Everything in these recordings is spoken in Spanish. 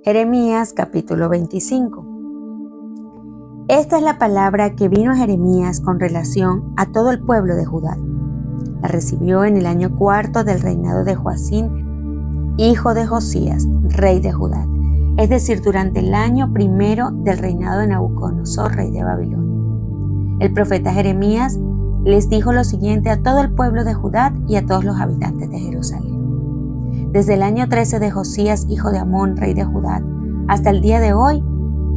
Jeremías capítulo 25. Esta es la palabra que vino a Jeremías con relación a todo el pueblo de Judá. La recibió en el año cuarto del reinado de Joacim, hijo de Josías, rey de Judá, es decir, durante el año primero del reinado de Nabucodonosor, rey de Babilonia. El profeta Jeremías les dijo lo siguiente a todo el pueblo de Judá y a todos los habitantes de Jerusalén. Desde el año 13 de Josías, hijo de Amón, rey de Judá, hasta el día de hoy,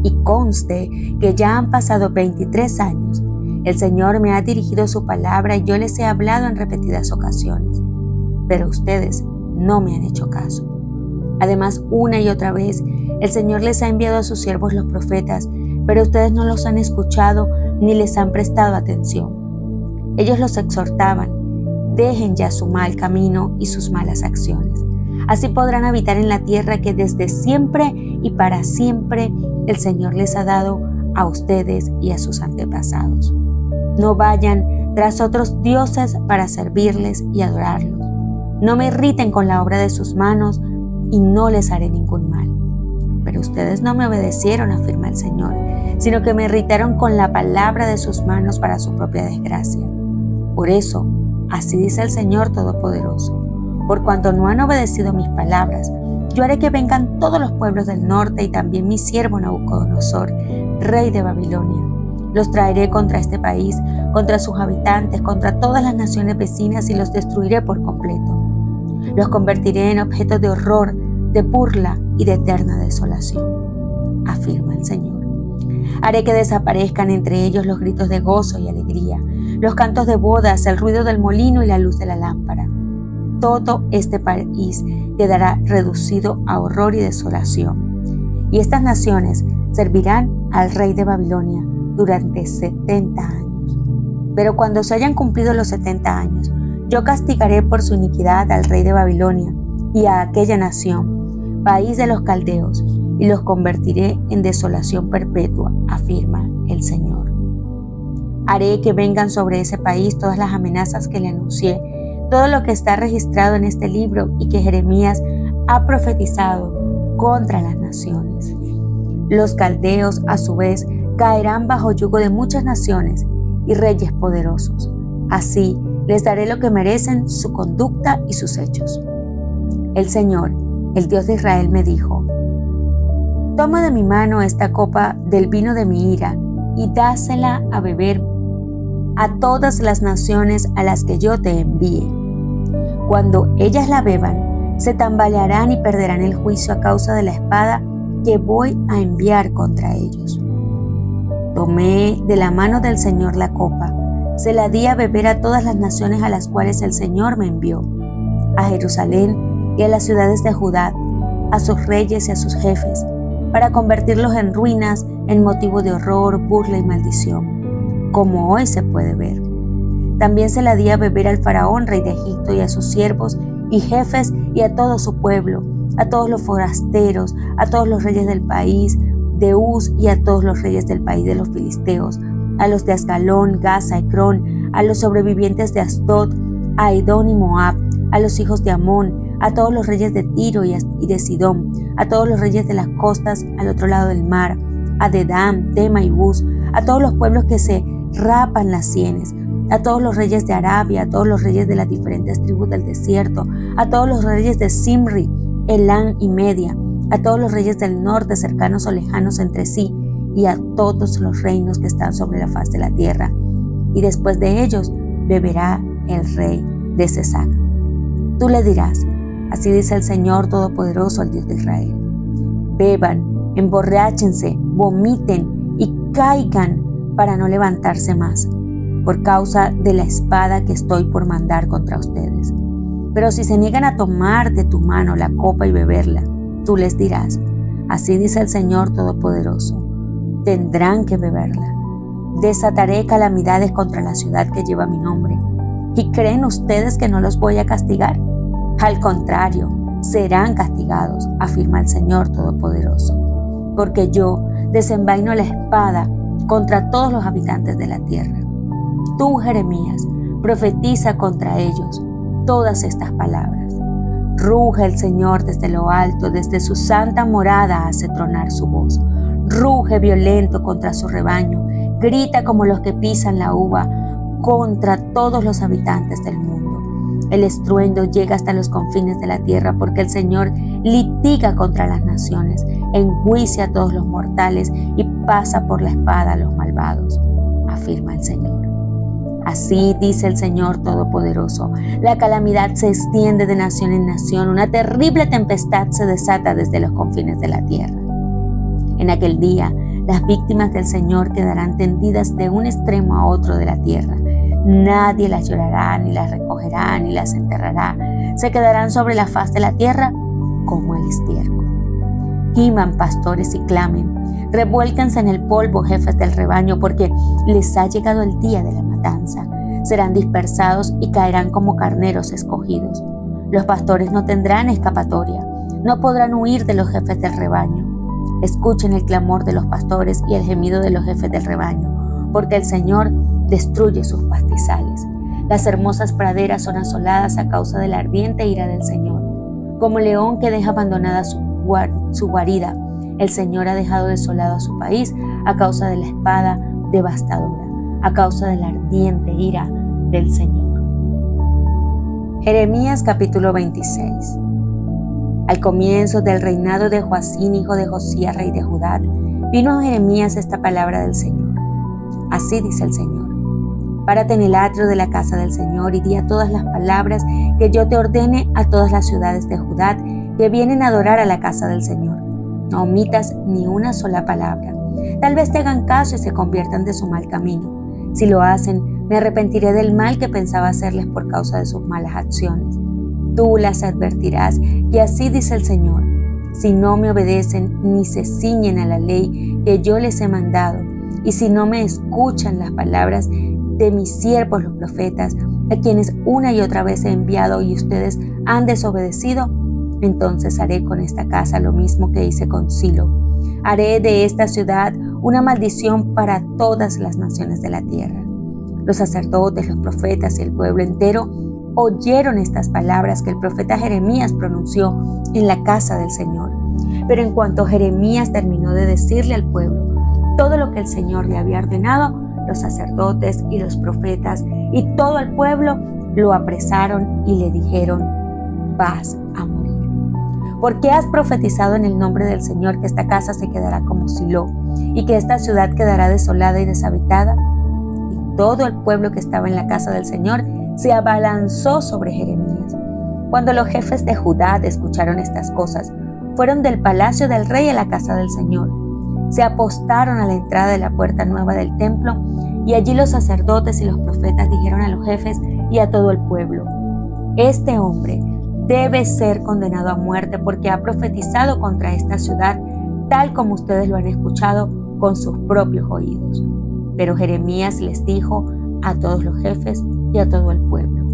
y conste que ya han pasado 23 años, el Señor me ha dirigido su palabra y yo les he hablado en repetidas ocasiones, pero ustedes no me han hecho caso. Además, una y otra vez, el Señor les ha enviado a sus siervos los profetas, pero ustedes no los han escuchado ni les han prestado atención. Ellos los exhortaban: dejen ya su mal camino y sus malas acciones. Así podrán habitar en la tierra que desde siempre y para siempre el Señor les ha dado a ustedes y a sus antepasados. No vayan tras otros dioses para servirles y adorarlos. No me irriten con la obra de sus manos y no les haré ningún mal. Pero ustedes no me obedecieron, afirma el Señor, sino que me irritaron con la palabra de sus manos para su propia desgracia. Por eso, así dice el Señor Todopoderoso: por cuanto no han obedecido mis palabras, yo haré que vengan todos los pueblos del norte y también mi siervo Nabucodonosor, rey de Babilonia. Los traeré contra este país, contra sus habitantes, contra todas las naciones vecinas y los destruiré por completo. Los convertiré en objetos de horror, de burla y de eterna desolación, afirma el Señor. Haré que desaparezcan entre ellos los gritos de gozo y alegría, los cantos de bodas, el ruido del molino y la luz de la lámpara. Todo este país quedará reducido a horror y desolación. Y estas naciones servirán al rey de Babilonia durante 70 años. Pero cuando se hayan cumplido los 70 años, yo castigaré por su iniquidad al rey de Babilonia y a aquella nación, país de los caldeos, y los convertiré en desolación perpetua, afirma el Señor. Haré que vengan sobre ese país todas las amenazas que le anuncié, todo lo que está registrado en este libro y que Jeremías ha profetizado contra las naciones. Los caldeos, a su vez, caerán bajo yugo de muchas naciones y reyes poderosos. Así les daré lo que merecen su conducta y sus hechos. El Señor, el Dios de Israel, me dijo: toma de mi mano esta copa del vino de mi ira y dásela a beber a todas las naciones a las que yo te envíe. Cuando ellas la beban, se tambalearán y perderán el juicio a causa de la espada que voy a enviar contra ellos. Tomé de la mano del Señor la copa, se la di a beber a todas las naciones a las cuales el Señor me envió, a Jerusalén y a las ciudades de Judá, a sus reyes y a sus jefes, para convertirlos en ruinas, en motivo de horror, burla y maldición, como hoy se puede ver. También se la di a beber al faraón, rey de Egipto, y a sus siervos y jefes y a todo su pueblo, a todos los forasteros, a todos los reyes del país de Uz y a todos los reyes del país de los filisteos, a los de Ascalón, Gaza, Ecrón, a los sobrevivientes de Asdod, a Edom y Moab, a los hijos de Amón, a todos los reyes de Tiro y de Sidón, a todos los reyes de las costas al otro lado del mar, a Dedam, Tema y Bus, a todos los pueblos que se rapan las sienes, a todos los reyes de Arabia, a todos los reyes de las diferentes tribus del desierto, a todos los reyes de Simri, Elán y Media, a todos los reyes del norte, cercanos o lejanos entre sí, y a todos los reinos que están sobre la faz de la tierra. Y después de ellos beberá el rey de Sesac. Tú le dirás: así dice el Señor Todopoderoso, el Dios de Israel: beban, emborráchense, vomiten y caigan para no levantarse más, por causa de la espada que estoy por mandar contra ustedes. Pero si se niegan a tomar de tu mano la copa y beberla, tú les dirás: así dice el Señor Todopoderoso: tendrán que beberla. Desataré calamidades contra la ciudad que lleva mi nombre. ¿Y creen ustedes que no los voy a castigar? Al contrario, serán castigados, afirma el Señor Todopoderoso, porque yo desenvaino la espada contra todos los habitantes de la tierra. Tú, Jeremías, profetiza contra ellos todas estas palabras. Ruge el Señor desde lo alto, desde su santa morada hace tronar su voz. Ruge violento contra su rebaño, grita como los que pisan la uva, contra todos los habitantes del mundo. El estruendo llega hasta los confines de la tierra, porque el Señor litiga contra las naciones, enjuicia a todos los mortales y pasa por la espada a los malvados, afirma el Señor. Así dice el Señor Todopoderoso: la calamidad se extiende de nación en nación, una terrible tempestad se desata desde los confines de la tierra. En aquel día, las víctimas del Señor quedarán tendidas de un extremo a otro de la tierra. Nadie las llorará, ni las recogerá, ni las enterrará. Se quedarán sobre la faz de la tierra como el estiércol. Giman pastores y clamen. Revuélcanse en el polvo, jefes del rebaño, porque les ha llegado el día de la matanza. Serán dispersados y caerán como carneros escogidos. Los pastores no tendrán escapatoria. No podrán huir de los jefes del rebaño. Escuchen el clamor de los pastores y el gemido de los jefes del rebaño, porque el Señor destruye sus pastizales. Las hermosas praderas son asoladas a causa de la ardiente ira del Señor. Como león que deja abandonada su guarida, el Señor ha dejado desolado a su país a causa de la espada devastadora, a causa de la ardiente ira del Señor. Jeremías capítulo 26. Al comienzo del reinado de Joacín, hijo de Josías, rey de Judá, vino a Jeremías esta palabra del Señor. Así dice el Señor: párate en el atrio de la casa del Señor y di a todas las palabras que yo te ordene a todas las ciudades de Judá que vienen a adorar a la casa del Señor. No omitas ni una sola palabra. Tal vez te hagan caso y se conviertan de su mal camino. Si lo hacen, me arrepentiré del mal que pensaba hacerles por causa de sus malas acciones. Tú las advertirás que así dice el Señor: si no me obedecen ni se ciñen a la ley que yo les he mandado, y si no me escuchan las palabras de mis siervos los profetas, a quienes una y otra vez he enviado y ustedes han desobedecido, entonces haré con esta casa lo mismo que hice con Silo. Haré de esta ciudad una maldición para todas las naciones de la tierra. Los sacerdotes, los profetas y el pueblo entero oyeron estas palabras que el profeta Jeremías pronunció en la casa del Señor. Pero en cuanto Jeremías terminó de decirle al pueblo todo lo que el Señor le había ordenado, los sacerdotes y los profetas y todo el pueblo lo apresaron y le dijeron: vas a morir. ¿Por qué has profetizado en el nombre del Señor que esta casa se quedará como Silo y que esta ciudad quedará desolada y deshabitada? Y todo el pueblo que estaba en la casa del Señor se abalanzó sobre Jeremías. Cuando los jefes de Judá escucharon estas cosas, fueron del palacio del rey a la casa del Señor. Se apostaron a la entrada de la puerta nueva del templo, y allí los sacerdotes y los profetas dijeron a los jefes y a todo el pueblo: este hombre debe ser condenado a muerte porque ha profetizado contra esta ciudad, tal como ustedes lo han escuchado con sus propios oídos. Pero Jeremías les dijo a todos los jefes y a todo el pueblo: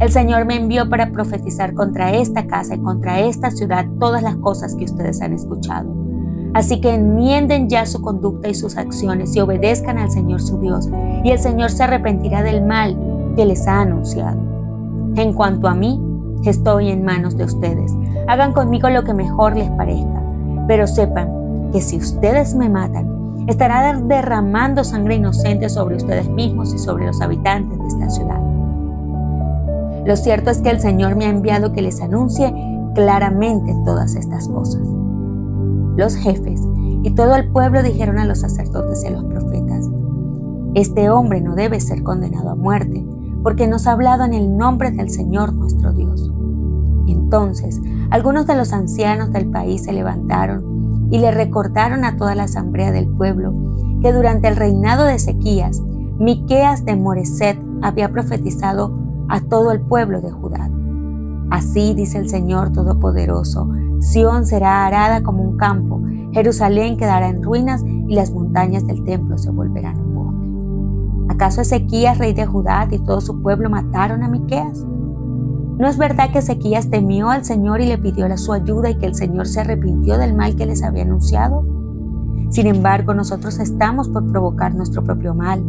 el Señor me envió para profetizar contra esta casa y contra esta ciudad todas las cosas que ustedes han escuchado. Así que enmienden ya su conducta y sus acciones y obedezcan al Señor su Dios, y el Señor se arrepentirá del mal que les ha anunciado. En cuanto a mí, estoy en manos de ustedes. Hagan conmigo lo que mejor les parezca, pero sepan que si ustedes me matan, estarán derramando sangre inocente sobre ustedes mismos y sobre los habitantes de esta ciudad. Lo cierto es que el Señor me ha enviado que les anuncie claramente todas estas cosas. Los jefes y todo el pueblo dijeron a los sacerdotes y a los profetas: este hombre no debe ser condenado a muerte, porque nos ha hablado en el nombre del Señor nuestro Dios. Entonces, algunos de los ancianos del país se levantaron y le recordaron a toda la asamblea del pueblo que durante el reinado de Ezequías, Miqueas de Moreset había profetizado a todo el pueblo de Judá. Así dice el Señor Todopoderoso: Sión será arada como un campo, Jerusalén quedará en ruinas y las montañas del templo se volverán un bosque. ¿Acaso Ezequías, rey de Judá, y todo su pueblo mataron a Miqueas? ¿No es verdad que Ezequías temió al Señor y le pidió su ayuda y que el Señor se arrepintió del mal que les había anunciado? Sin embargo, nosotros estamos por provocar nuestro propio mal.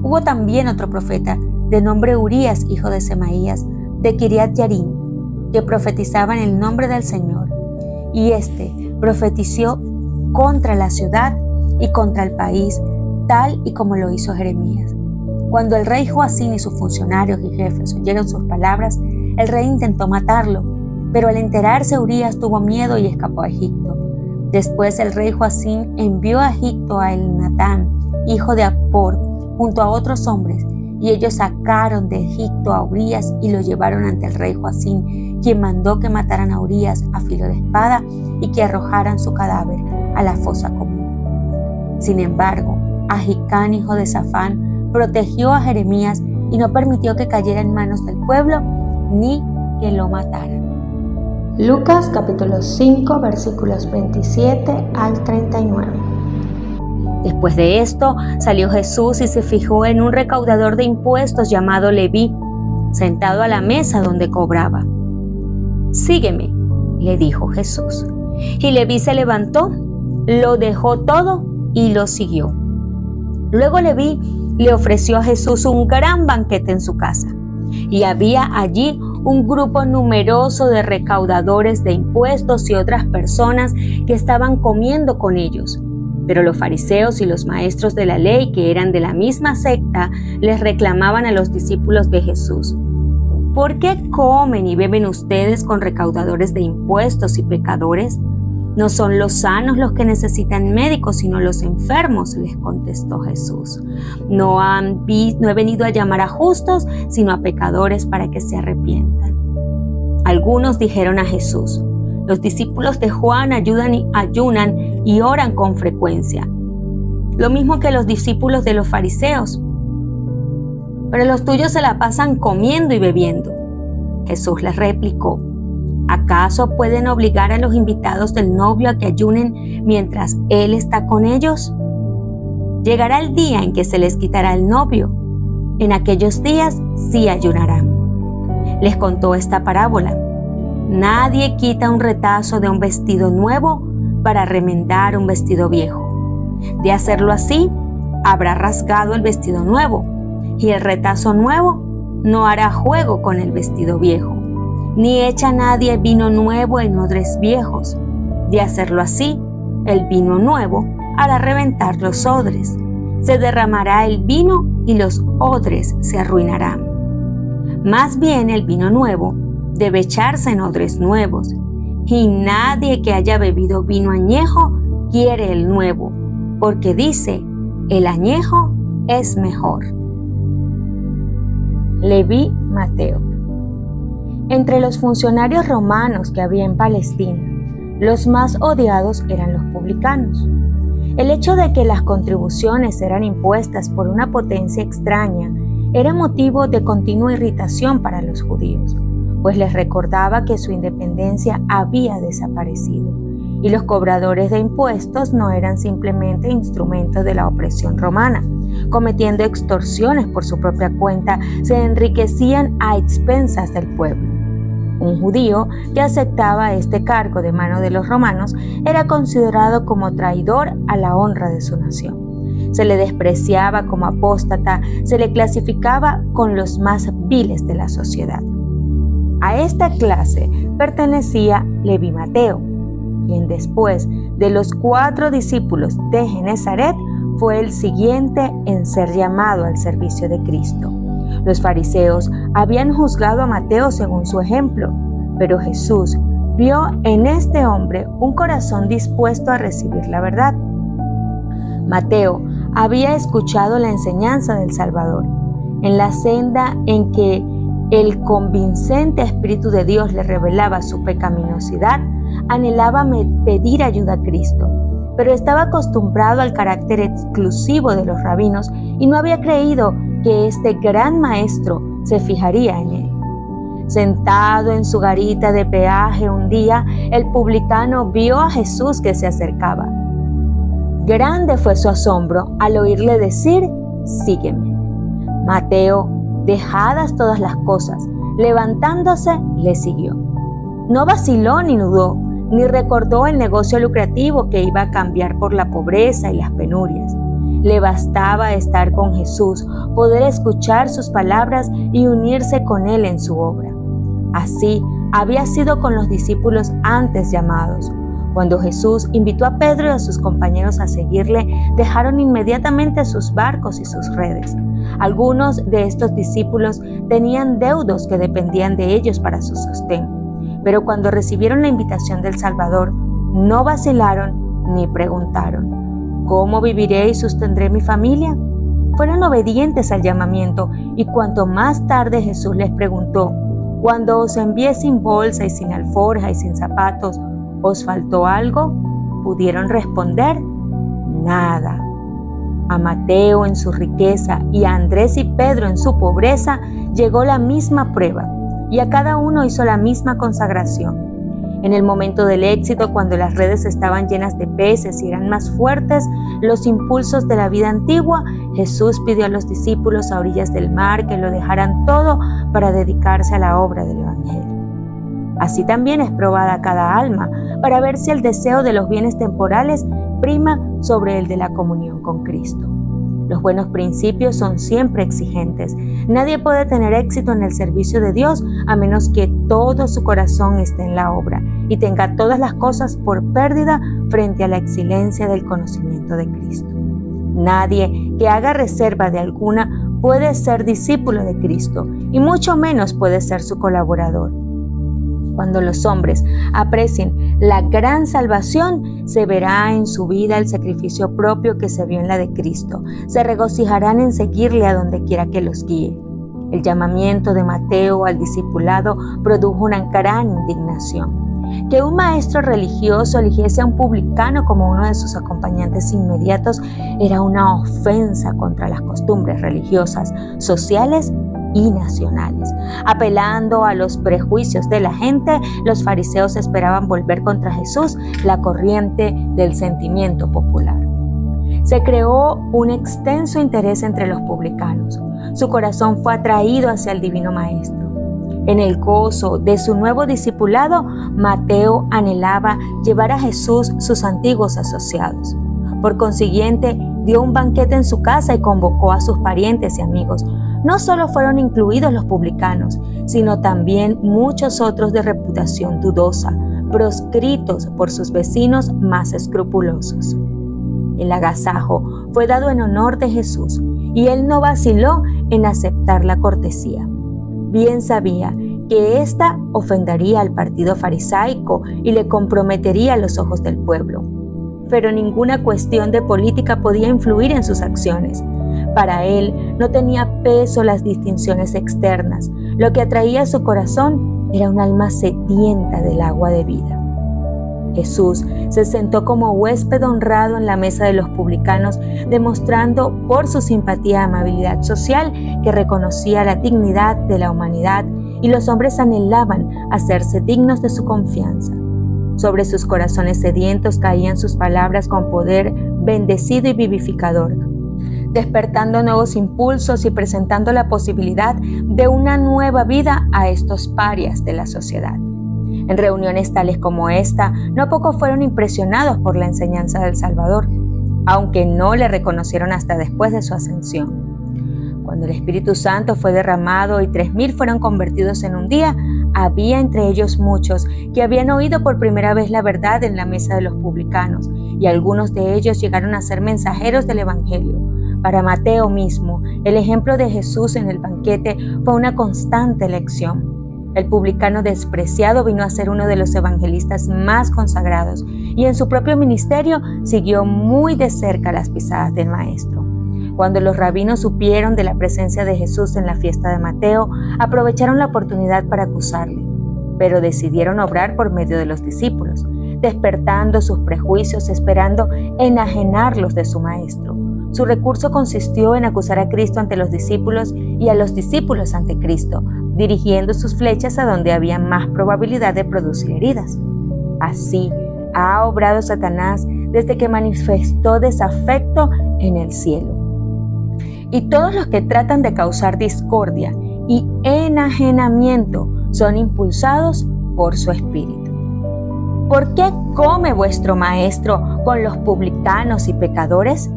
Hubo también otro profeta de nombre Urías, hijo de Semaías, de Kiriat Yarim. que profetizaba en el nombre del Señor, y éste profetizó contra la ciudad y contra el país, tal y como lo hizo Jeremías. Cuando el rey Joacim y sus funcionarios y jefes oyeron sus palabras, el rey intentó matarlo, pero al enterarse Urías tuvo miedo y escapó a Egipto. Después el rey Joacim envió a Egipto a Elnatán, hijo de Acbor, junto a otros hombres, y ellos sacaron de Egipto a Urías y lo llevaron ante el rey Joacim, quien mandó que mataran a Urías a filo de espada y que arrojaran su cadáver a la fosa común. Sin embargo, Ahicam, hijo de Safán, protegió a Jeremías y no permitió que cayera en manos del pueblo ni que lo mataran. Lucas capítulo 5 versículos 27 al 39. Después de esto, salió Jesús y se fijó en un recaudador de impuestos llamado Leví, sentado a la mesa donde cobraba. «Sígueme», le dijo Jesús. Y Leví se levantó, lo dejó todo y lo siguió. Luego Leví le ofreció a Jesús un gran banquete en su casa, y había allí un grupo numeroso de recaudadores de impuestos y otras personas que estaban comiendo con ellos. Pero los fariseos y los maestros de la ley, que eran de la misma secta, les reclamaban a los discípulos de Jesús: «¿Por qué comen y beben ustedes con recaudadores de impuestos y pecadores? No son los sanos los que necesitan médicos, sino los enfermos», les contestó Jesús. No he venido a llamar a justos, sino a pecadores para que se arrepientan». Algunos dijeron a Jesús: «Los discípulos de Juan ayunan y oran con frecuencia, lo mismo que los discípulos de los fariseos. Pero los tuyos se la pasan comiendo y bebiendo». Jesús les replicó: «¿Acaso pueden obligar a los invitados del novio a que ayunen mientras él está con ellos? Llegará el día en que se les quitará el novio. En aquellos días sí ayunarán». Les contó esta parábola: «Nadie quita un retazo de un vestido nuevo para remendar un vestido viejo. De hacerlo así, habrá rasgado el vestido nuevo, y el retazo nuevo no hará juego con el vestido viejo. Ni echa nadie vino nuevo en odres viejos. De hacerlo así, el vino nuevo hará reventar los odres. Se derramará el vino y los odres se arruinarán. Más bien el vino nuevo debe echarse en odres nuevos, y nadie que haya bebido vino añejo quiere el nuevo, porque dice: el añejo es mejor». Leví Mateo. Entre los funcionarios romanos que había en Palestina, los más odiados eran los publicanos. El hecho de que las contribuciones eran impuestas por una potencia extraña era motivo de continua irritación para los judíos, pues les recordaba que su independencia había desaparecido, y los cobradores de impuestos no eran simplemente instrumentos de la opresión romana. Cometiendo extorsiones por su propia cuenta, se enriquecían a expensas del pueblo. Un judío que aceptaba este cargo de mano de los romanos era considerado como traidor a la honra de su nación. Se le despreciaba como apóstata, se le clasificaba con los más viles de la sociedad. A esta clase pertenecía Leví Mateo, quien después de los 4 discípulos de Genezaret fue el siguiente en ser llamado al servicio de Cristo. Los fariseos habían juzgado a Mateo según su ejemplo, pero Jesús vio en este hombre un corazón dispuesto a recibir la verdad. Mateo había escuchado la enseñanza del Salvador, en la senda en que el convincente Espíritu de Dios le revelaba su pecaminosidad. Anhelaba pedir ayuda a Cristo, pero estaba acostumbrado al carácter exclusivo de los rabinos y no había creído que este gran maestro se fijaría en él. Sentado en su garita de peaje un día, el publicano vio a Jesús que se acercaba. Grande fue su asombro al oírle decir: «Sígueme». Mateo, dejadas todas las cosas, levantándose, le siguió. No vaciló ni dudó, ni recordó el negocio lucrativo que iba a cambiar por la pobreza y las penurias. Le bastaba estar con Jesús, poder escuchar sus palabras y unirse con Él en su obra. Así, había sido con los discípulos antes llamados. Cuando Jesús invitó a Pedro y a sus compañeros a seguirle, dejaron inmediatamente sus barcos y sus redes. Algunos de estos discípulos tenían deudos que dependían de ellos para su sostén, pero cuando recibieron la invitación del Salvador, no vacilaron ni preguntaron: ¿cómo viviré y sostendré mi familia? Fueron obedientes al llamamiento, y cuanto más tarde Jesús les preguntó: cuando os envié sin bolsa y sin alforja y sin zapatos, ¿os faltó algo? Pudieron responder: nada. A Mateo en su riqueza y a Andrés y Pedro en su pobreza llegó la misma prueba, y a cada uno hizo la misma consagración. En el momento del éxito, cuando las redes estaban llenas de peces y eran más fuertes los impulsos de la vida antigua, Jesús pidió a los discípulos a orillas del mar que lo dejaran todo para dedicarse a la obra del Evangelio. Así también es probada cada alma, para ver si el deseo de los bienes temporales prima sobre el de la comunión con Cristo. Los buenos principios son siempre exigentes. Nadie puede tener éxito en el servicio de Dios a menos que todo su corazón esté en la obra y tenga todas las cosas por pérdida frente a la excelencia del conocimiento de Cristo. Nadie que haga reserva de alguna puede ser discípulo de Cristo, y mucho menos puede ser su colaborador. Cuando los hombres aprecien la gran salvación, se verá en su vida el sacrificio propio que se vio en la de Cristo. Se regocijarán en seguirle a donde quiera que los guíe. El llamamiento de Mateo al discipulado produjo una gran indignación. Que un maestro religioso eligiese a un publicano como uno de sus acompañantes inmediatos era una ofensa contra las costumbres religiosas, sociales y nacionales. Apelando a los prejuicios de la gente, los fariseos esperaban volver contra Jesús la corriente del sentimiento popular. Se creó un extenso interés entre los publicanos. Su corazón fue atraído hacia el Divino Maestro. En el gozo de su nuevo discipulado, Mateo anhelaba llevar a Jesús sus antiguos asociados. Por consiguiente, dio un banquete en su casa y convocó a sus parientes y amigos. No solo fueron incluidos los publicanos, sino también muchos otros de reputación dudosa, proscritos por sus vecinos más escrupulosos. El agasajo fue dado en honor de Jesús, y él no vaciló en aceptar la cortesía. Bien sabía que ésta ofendería al partido farisaico y le comprometería a los ojos del pueblo. Pero ninguna cuestión de política podía influir en sus acciones. Para él no tenía peso las distinciones externas. Lo que atraía a su corazón era un alma sedienta del agua de vida. Jesús se sentó como huésped honrado en la mesa de los publicanos, demostrando por su simpatía y amabilidad social que reconocía la dignidad de la humanidad, y los hombres anhelaban hacerse dignos de su confianza. Sobre sus corazones sedientos caían sus palabras con poder bendecido y vivificador, despertando nuevos impulsos y presentando la posibilidad de una nueva vida a estos parias de la sociedad. En reuniones tales como esta, no pocos fueron impresionados por la enseñanza del Salvador, aunque no le reconocieron hasta después de su ascensión. Cuando el Espíritu Santo fue derramado y 3,000 fueron convertidos en un día, había entre ellos muchos que habían oído por primera vez la verdad en la mesa de los publicanos, y algunos de ellos llegaron a ser mensajeros del Evangelio. Para Mateo mismo, el ejemplo de Jesús en el banquete fue una constante lección. El publicano despreciado vino a ser uno de los evangelistas más consagrados, y en su propio ministerio siguió muy de cerca las pisadas del Maestro. Cuando los rabinos supieron de la presencia de Jesús en la fiesta de Mateo, aprovecharon la oportunidad para acusarle, pero decidieron obrar por medio de los discípulos, despertando sus prejuicios, esperando enajenarlos de su Maestro. Su recurso consistió en acusar a Cristo ante los discípulos y a los discípulos ante Cristo, dirigiendo sus flechas a donde había más probabilidad de producir heridas. Así ha obrado Satanás desde que manifestó desafecto en el cielo. Y todos los que tratan de causar discordia y enajenamiento son impulsados por su espíritu. ¿Por qué come vuestro maestro con los publicanos y pecadores?,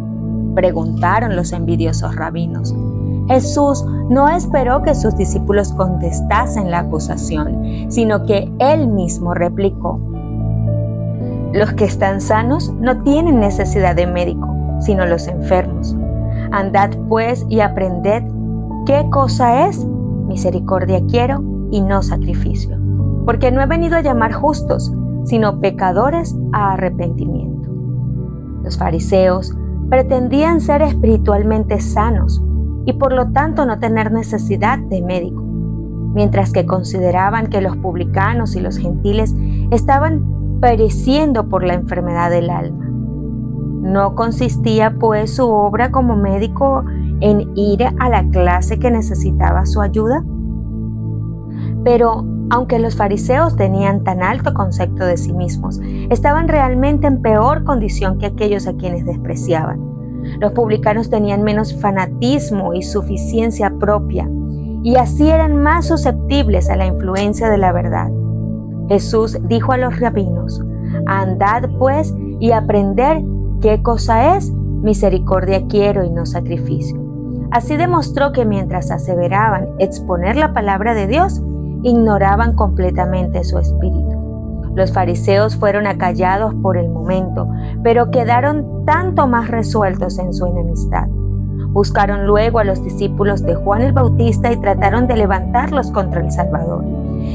preguntaron los envidiosos rabinos. Jesús no esperó que sus discípulos contestasen la acusación, sino que Él mismo replicó: los que están sanos no tienen necesidad de médico, sino los enfermos. Andad pues y aprended qué cosa es misericordia quiero y no sacrificio, porque no he venido a llamar justos, sino pecadores a arrepentimiento. Los fariseos pretendían ser espiritualmente sanos y por lo tanto no tener necesidad de médico, mientras que consideraban que los publicanos y los gentiles estaban pereciendo por la enfermedad del alma. ¿No consistía pues su obra como médico en ir a la clase que necesitaba su ayuda? Pero aunque los fariseos tenían tan alto concepto de sí mismos, estaban realmente en peor condición que aquellos a quienes despreciaban. Los publicanos tenían menos fanatismo y suficiencia propia, y así eran más susceptibles a la influencia de la verdad. Jesús dijo a los rabinos: andad pues y aprender qué cosa es misericordia quiero y no sacrificio. Así demostró que mientras aseveraban exponer la palabra de Dios, ignoraban completamente su espíritu. Los fariseos fueron acallados por el momento, pero quedaron tanto más resueltos en su enemistad. Buscaron luego a los discípulos de Juan el Bautista y trataron de levantarlos contra el Salvador.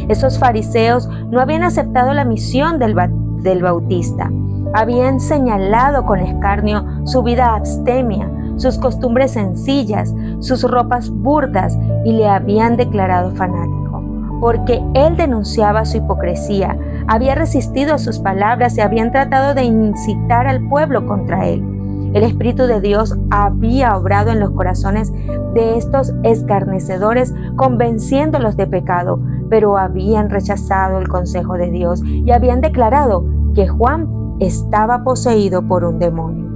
Esos fariseos no habían aceptado la misión del Bautista. Habían señalado con escarnio su vida abstemia, sus costumbres sencillas, sus ropas burdas y le habían declarado fanático, porque él denunciaba su hipocresía, había resistido a sus palabras y habían tratado de incitar al pueblo contra él. El Espíritu de Dios había obrado en los corazones de estos escarnecedores, convenciéndolos de pecado, pero habían rechazado el consejo de Dios y habían declarado que Juan estaba poseído por un demonio.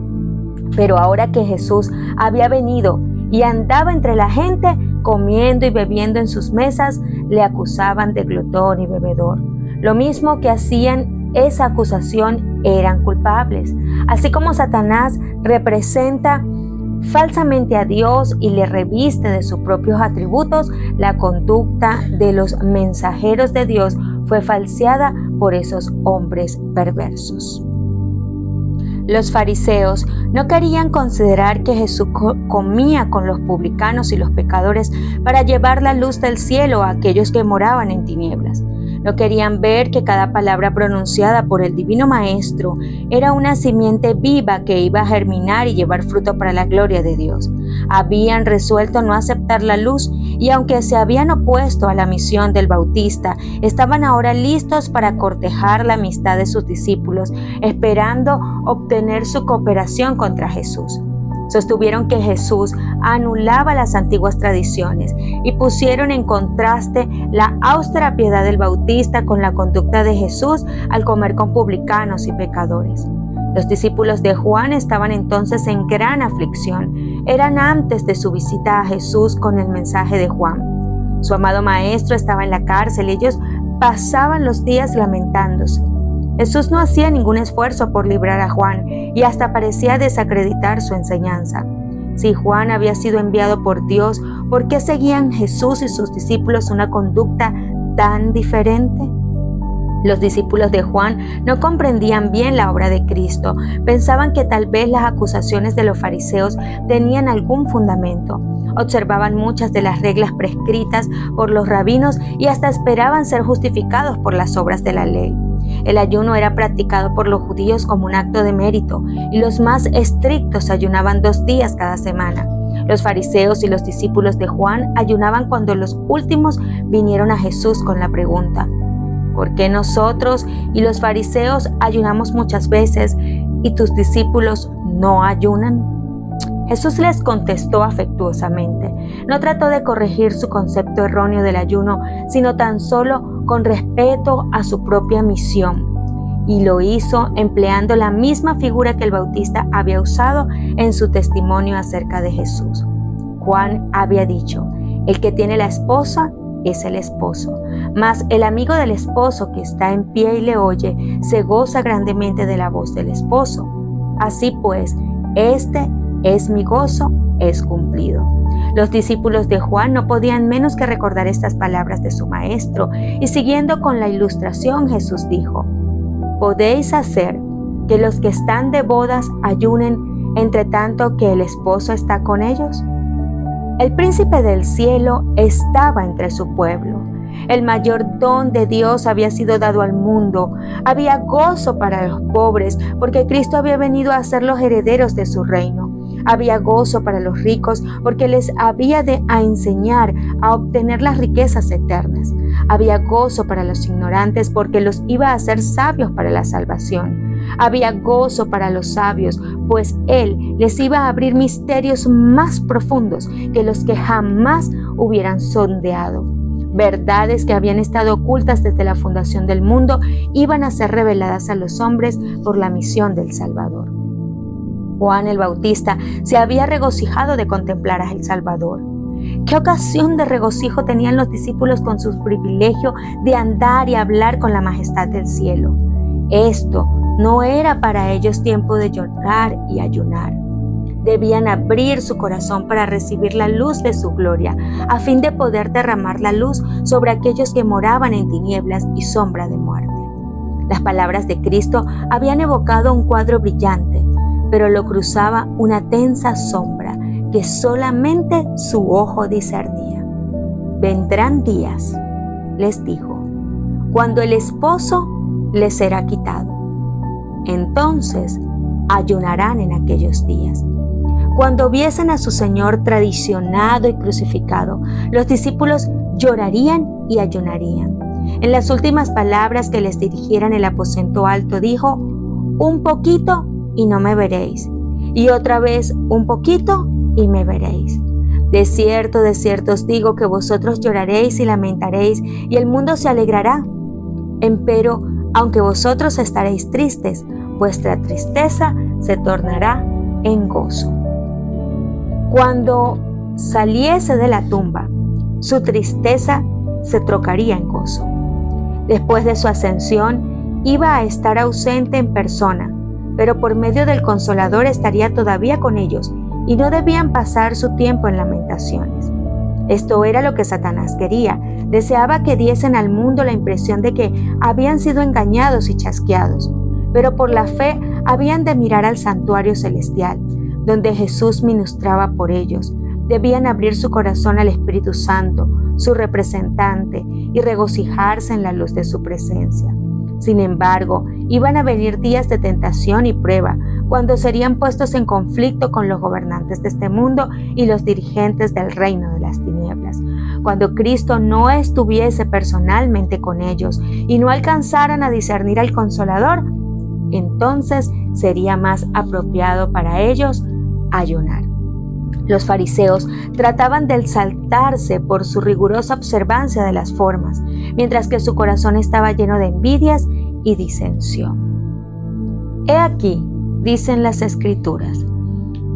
Pero ahora que Jesús había venido y andaba entre la gente, comiendo y bebiendo en sus mesas, le acusaban de glotón y bebedor. Lo mismo que hacían esa acusación eran culpables. Así como Satanás representa falsamente a Dios y le reviste de sus propios atributos, la conducta de los mensajeros de Dios fue falseada por esos hombres perversos. Los fariseos no querían considerar que Jesús comía con los publicanos y los pecadores para llevar la luz del cielo a aquellos que moraban en tinieblas. No querían ver que cada palabra pronunciada por el Divino Maestro era una simiente viva que iba a germinar y llevar fruto para la gloria de Dios. Habían resuelto no aceptar la luz y aunque se habían opuesto a la misión del Bautista, estaban ahora listos para cortejar la amistad de sus discípulos, esperando obtener su cooperación contra Jesús. Sostuvieron que Jesús anulaba las antiguas tradiciones y pusieron en contraste la austera piedad del Bautista con la conducta de Jesús al comer con publicanos y pecadores. Los discípulos de Juan estaban entonces en gran aflicción. Eran antes de su visita a Jesús con el mensaje de Juan. Su amado maestro estaba en la cárcel y ellos pasaban los días lamentándose. Jesús no hacía ningún esfuerzo por librar a Juan y hasta parecía desacreditar su enseñanza. Si Juan había sido enviado por Dios, ¿por qué seguían Jesús y sus discípulos una conducta tan diferente? Los discípulos de Juan no comprendían bien la obra de Cristo. Pensaban que tal vez las acusaciones de los fariseos tenían algún fundamento. Observaban muchas de las reglas prescritas por los rabinos y hasta esperaban ser justificados por las obras de la ley. El ayuno era practicado por los judíos como un acto de mérito y los más estrictos ayunaban 2 días cada semana. Los fariseos y los discípulos de Juan ayunaban cuando los últimos vinieron a Jesús con la pregunta: ¿por qué nosotros y los fariseos ayunamos muchas veces y tus discípulos no ayunan? Jesús les contestó afectuosamente. No trató de corregir su concepto erróneo del ayuno, sino tan solo con respeto a su propia misión. Y lo hizo empleando la misma figura que el Bautista había usado en su testimonio acerca de Jesús. Juan había dicho: el que tiene la esposa es el esposo, mas el amigo del esposo que está en pie y le oye, se goza grandemente de la voz del esposo. Así pues, este es mi gozo, es cumplido. Los discípulos de Juan no podían menos que recordar estas palabras de su maestro, y siguiendo con la ilustración, Jesús dijo: ¿podéis hacer que los que están de bodas ayunen entre tanto que el esposo está con ellos? El príncipe del cielo estaba entre su pueblo. El mayor don de Dios había sido dado al mundo. Había gozo para los pobres, porque Cristo había venido a ser los herederos de su reino. Había gozo para los ricos, porque les había de enseñar a obtener las riquezas eternas. Había gozo para los ignorantes, porque los iba a hacer sabios para la salvación. Había gozo para los sabios, pues Él les iba a abrir misterios más profundos que los que jamás hubieran sondeado. Verdades que habían estado ocultas desde la fundación del mundo iban a ser reveladas a los hombres por la misión del Salvador. Juan el Bautista se había regocijado de contemplar al Salvador. ¿Qué ocasión de regocijo tenían los discípulos con su privilegio de andar y hablar con la majestad del cielo? Esto no era para ellos tiempo de llorar y ayunar. Debían abrir su corazón para recibir la luz de su gloria, a fin de poder derramar la luz sobre aquellos que moraban en tinieblas y sombra de muerte. Las palabras de Cristo habían evocado un cuadro brillante, pero lo cruzaba una tensa sombra que solamente su ojo discernía. Vendrán días, les dijo, cuando el esposo les será quitado. Entonces ayunarán en aquellos días. Cuando viesen a su Señor traicionado y crucificado, los discípulos llorarían y ayunarían. En las últimas palabras que les dirigiera en el aposento alto, dijo: un poquito y no me veréis, y otra vez un poquito y me veréis. De cierto os digo que vosotros lloraréis y lamentaréis, y el mundo se alegrará. Empero, aunque vosotros estaréis tristes, vuestra tristeza se tornará en gozo. Cuando saliese de la tumba, su tristeza se trocaría en gozo. Después de su ascensión, iba a estar ausente en persona, pero por medio del Consolador estaría todavía con ellos, y no debían pasar su tiempo en lamentaciones. Esto era lo que Satanás quería. Deseaba que diesen al mundo la impresión de que habían sido engañados y chasqueados, pero por la fe habían de mirar al santuario celestial, donde Jesús ministraba por ellos. Debían abrir su corazón al Espíritu Santo, su representante, y regocijarse en la luz de su presencia. Sin embargo, iban a venir días de tentación y prueba, cuando serían puestos en conflicto con los gobernantes de este mundo y los dirigentes del reino de las tinieblas. Cuando Cristo no estuviese personalmente con ellos y no alcanzaran a discernir al Consolador, entonces sería más apropiado para ellos ayunar. Los fariseos trataban de exaltarse por su rigurosa observancia de las formas, mientras que su corazón estaba lleno de envidias y disensión. He aquí, dicen las Escrituras,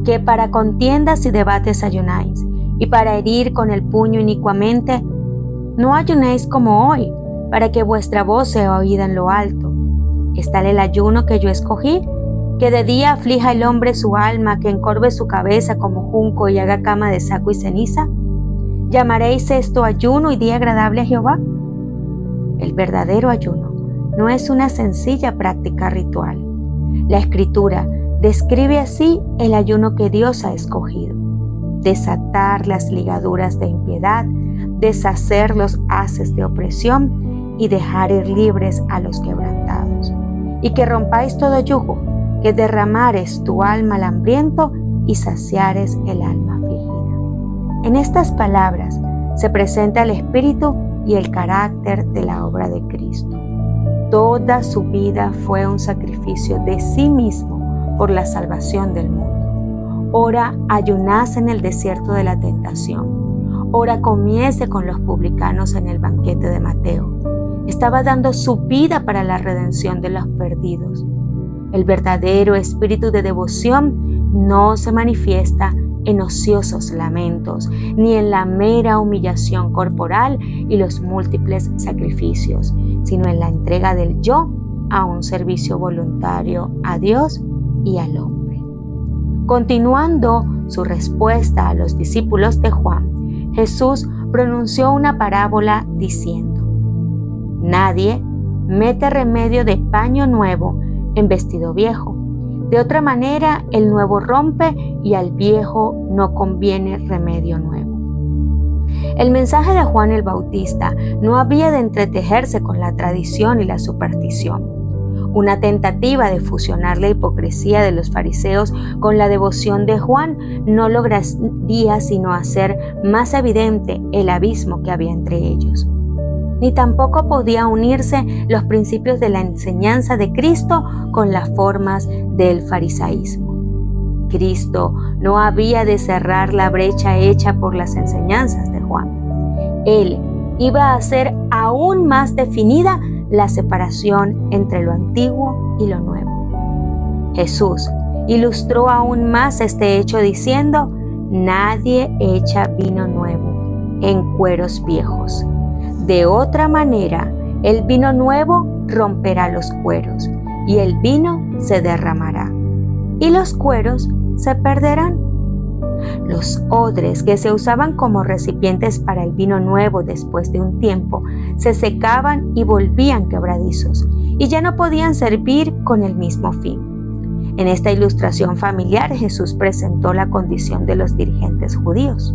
que para contiendas y debates ayunáis, y para herir con el puño inicuamente, no ayunéis como hoy, para que vuestra voz sea oída en lo alto. ¿Es tal el ayuno que yo escogí? Que de día aflija el hombre su alma, que encorve su cabeza como junco y haga cama de saco y ceniza. ¿Llamaréis esto ayuno y día agradable a Jehová? El verdadero ayuno no es una sencilla práctica ritual. La Escritura describe así el ayuno que Dios ha escogido: desatar las ligaduras de impiedad, deshacer los haces de opresión y dejar ir libres a los quebrantados. Y que rompáis todo yugo, que derramares tu alma al hambriento y saciares el alma afligida. En estas palabras se presenta el espíritu y el carácter de la obra de Cristo. Toda su vida fue un sacrificio de sí mismo por la salvación del mundo. Ora ayunase en el desierto de la tentación. Ora comiese con los publicanos en el banquete de Mateo. Estaba dando su vida para la redención de los perdidos. El verdadero espíritu de devoción no se manifiesta en ociosos lamentos, ni en la mera humillación corporal y los múltiples sacrificios, sino en la entrega del yo a un servicio voluntario a Dios y al hombre. Continuando su respuesta a los discípulos de Juan, Jesús pronunció una parábola diciendo: Nadie mete remedio de paño nuevo en vestido viejo. De otra manera, el nuevo rompe y al viejo no conviene remedio nuevo. El mensaje de Juan el Bautista no había de entretejerse con la tradición y la superstición. Una tentativa de fusionar la hipocresía de los fariseos con la devoción de Juan no lograría sino hacer más evidente el abismo que había entre ellos. Ni tampoco podía unirse los principios de la enseñanza de Cristo con las formas del farisaísmo. Cristo no había de cerrar la brecha hecha por las enseñanzas de Juan. Él iba a hacer aún más definida la separación entre lo antiguo y lo nuevo. Jesús ilustró aún más este hecho diciendo: Nadie echa vino nuevo en cueros viejos. De otra manera, el vino nuevo romperá los cueros, y el vino se derramará, y los cueros se perderán. Los odres que se usaban como recipientes para el vino nuevo después de un tiempo se secaban y volvían quebradizos, y ya no podían servir con el mismo fin. En esta ilustración familiar, Jesús presentó la condición de los dirigentes judíos.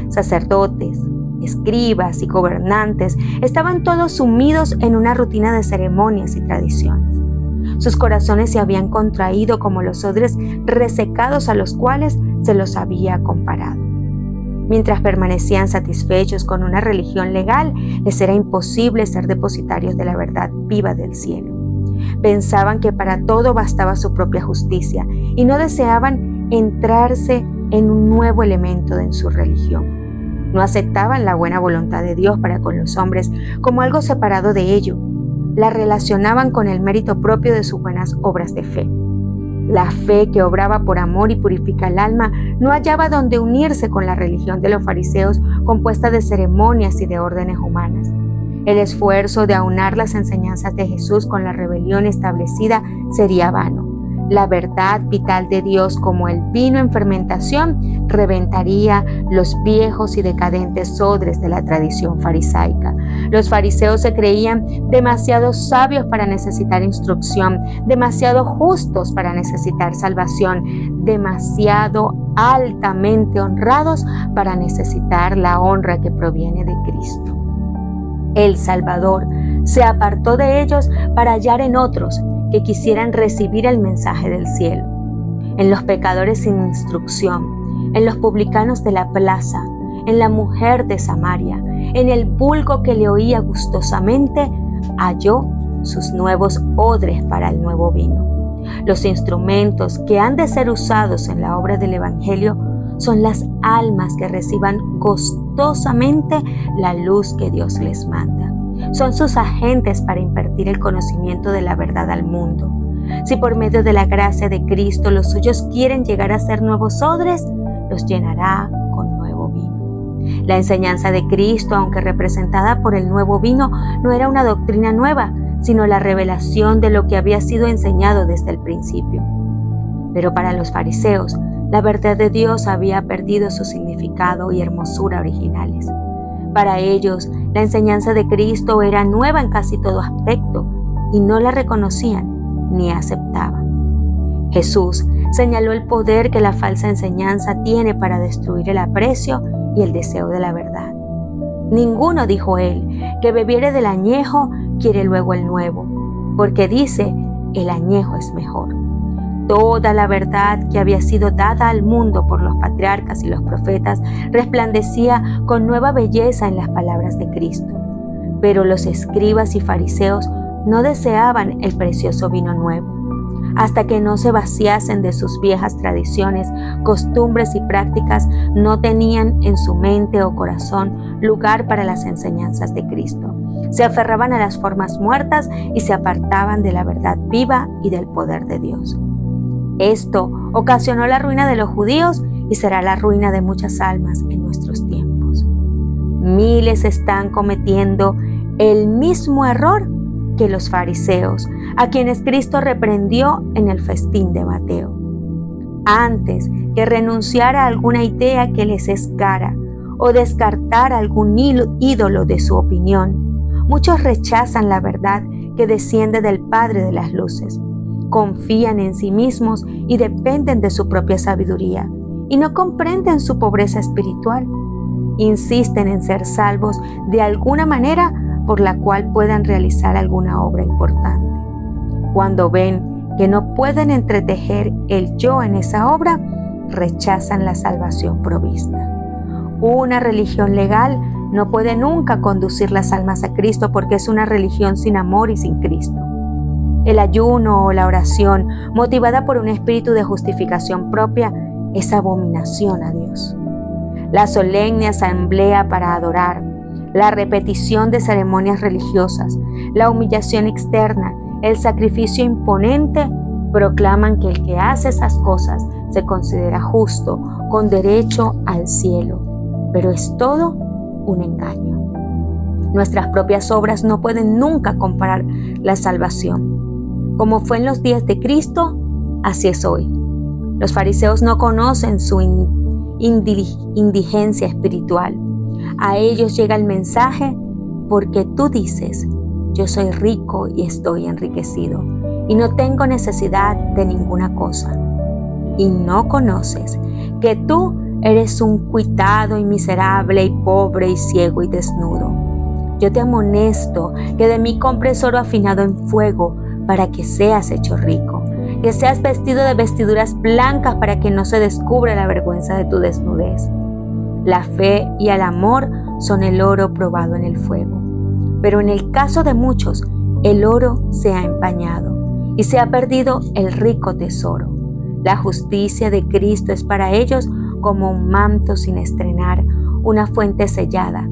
Sacerdotes, escribas y gobernantes estaban todos sumidos en una rutina de ceremonias y tradiciones. Sus corazones se habían contraído como los odres resecados a los cuales se los había comparado. Mientras permanecían satisfechos con una religión legal, les era imposible ser depositarios de la verdad viva del cielo. Pensaban que para todo bastaba su propia justicia y no deseaban entrarse en un nuevo elemento en su religión. No aceptaban la buena voluntad de Dios para con los hombres como algo separado de ello. La relacionaban con el mérito propio de sus buenas obras de fe. La fe que obraba por amor y purifica el alma no hallaba donde unirse con la religión de los fariseos compuesta de ceremonias y de órdenes humanas. El esfuerzo de aunar las enseñanzas de Jesús con la rebelión establecida sería vano. La verdad vital de Dios, como el vino en fermentación, reventaría los viejos y decadentes odres de la tradición farisaica. Los fariseos se creían demasiado sabios para necesitar instrucción, demasiado justos para necesitar salvación, demasiado altamente honrados para necesitar la honra que proviene de Cristo. El Salvador se apartó de ellos para hallar en otros que quisieran recibir el mensaje del cielo. En los pecadores sin instrucción, en los publicanos de la plaza, en la mujer de Samaria, en el vulgo que le oía gustosamente, halló sus nuevos odres para el nuevo vino. Los instrumentos que han de ser usados en la obra del Evangelio son las almas que reciban gustosamente la luz que Dios les manda. Son sus agentes para impartir el conocimiento de la verdad al mundo. Si por medio de la gracia de Cristo los suyos quieren llegar a ser nuevos odres, los llenará con nuevo vino. La enseñanza de Cristo, aunque representada por el nuevo vino, no era una doctrina nueva, sino la revelación de lo que había sido enseñado desde el principio. Pero para los fariseos, la verdad de Dios había perdido su significado y hermosura originales. Para ellos, la enseñanza de Cristo era nueva en casi todo aspecto y no la reconocían ni aceptaban. Jesús señaló el poder que la falsa enseñanza tiene para destruir el aprecio y el deseo de la verdad. Ninguno, dijo él, que bebiere del añejo quiere luego el nuevo, porque dice, el añejo es mejor. Toda la verdad que había sido dada al mundo por los patriarcas y los profetas resplandecía con nueva belleza en las palabras de Cristo. Pero los escribas y fariseos no deseaban el precioso vino nuevo, hasta que no se vaciasen de sus viejas tradiciones, costumbres y prácticas, no tenían en su mente o corazón lugar para las enseñanzas de Cristo. Se aferraban a las formas muertas y se apartaban de la verdad viva y del poder de Dios. Esto ocasionó la ruina de los judíos y será la ruina de muchas almas en nuestros tiempos. Miles están cometiendo el mismo error que los fariseos, a quienes Cristo reprendió en el festín de Mateo. Antes que renunciar a alguna idea que les es cara o descartar algún ídolo de su opinión. Muchos rechazan la verdad que desciende del Padre de las luces. Confían en sí mismos y dependen de su propia sabiduría, y no comprenden su pobreza espiritual. Insisten en ser salvos de alguna manera por la cual puedan realizar alguna obra importante. Cuando ven que no pueden entretejer el yo en esa obra, rechazan la salvación provista. Una religión legal no puede nunca conducir las almas a Cristo porque es una religión sin amor y sin Cristo. El ayuno o la oración, motivada por un espíritu de justificación propia, es abominación a Dios. La solemne asamblea para adorar, la repetición de ceremonias religiosas, la humillación externa, el sacrificio imponente, proclaman que el que hace esas cosas se considera justo, con derecho al cielo. Pero es todo un engaño. Nuestras propias obras no pueden nunca comparar la salvación. Como fue en los días de Cristo, así es hoy. Los fariseos no conocen su indigencia espiritual. A ellos llega el mensaje porque tú dices, yo soy rico y estoy enriquecido y no tengo necesidad de ninguna cosa. Y no conoces que tú eres un cuitado y miserable y pobre y ciego y desnudo. Yo te amonesto que de mí compres oro afinado en fuego para que seas hecho rico, que seas vestido de vestiduras blancas para que no se descubra la vergüenza de tu desnudez. La fe y el amor son el oro probado en el fuego. Pero en el caso de muchos, el oro se ha empañado y se ha perdido el rico tesoro. La justicia de Cristo es para ellos como un manto sin estrenar, una fuente sellada.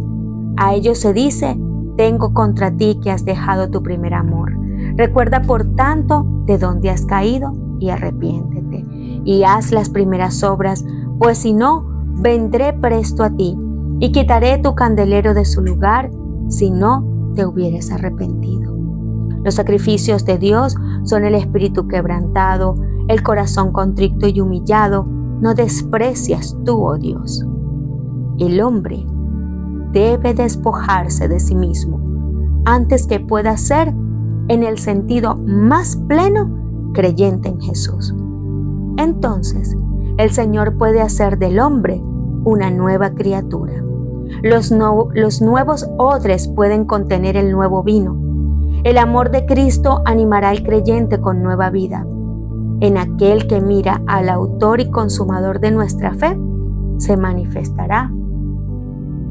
A ellos se dice, tengo contra ti que has dejado tu primer amor. Recuerda por tanto de dónde has caído y arrepiéntete y haz las primeras obras, pues si no, vendré presto a ti y quitaré tu candelero de su lugar si no te hubieres arrepentido. Los sacrificios de Dios son el espíritu quebrantado, el corazón contrito y humillado. No desprecias tú, oh Dios. El hombre debe despojarse de sí mismo antes que pueda ser, en el sentido más pleno, creyente en Jesús. Entonces, el Señor puede hacer del hombre una nueva criatura. Los nuevos odres pueden contener el nuevo vino. El amor de Cristo animará al creyente con nueva vida. En aquel que mira al autor y consumador de nuestra fe, se manifestará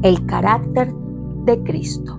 el carácter de Cristo.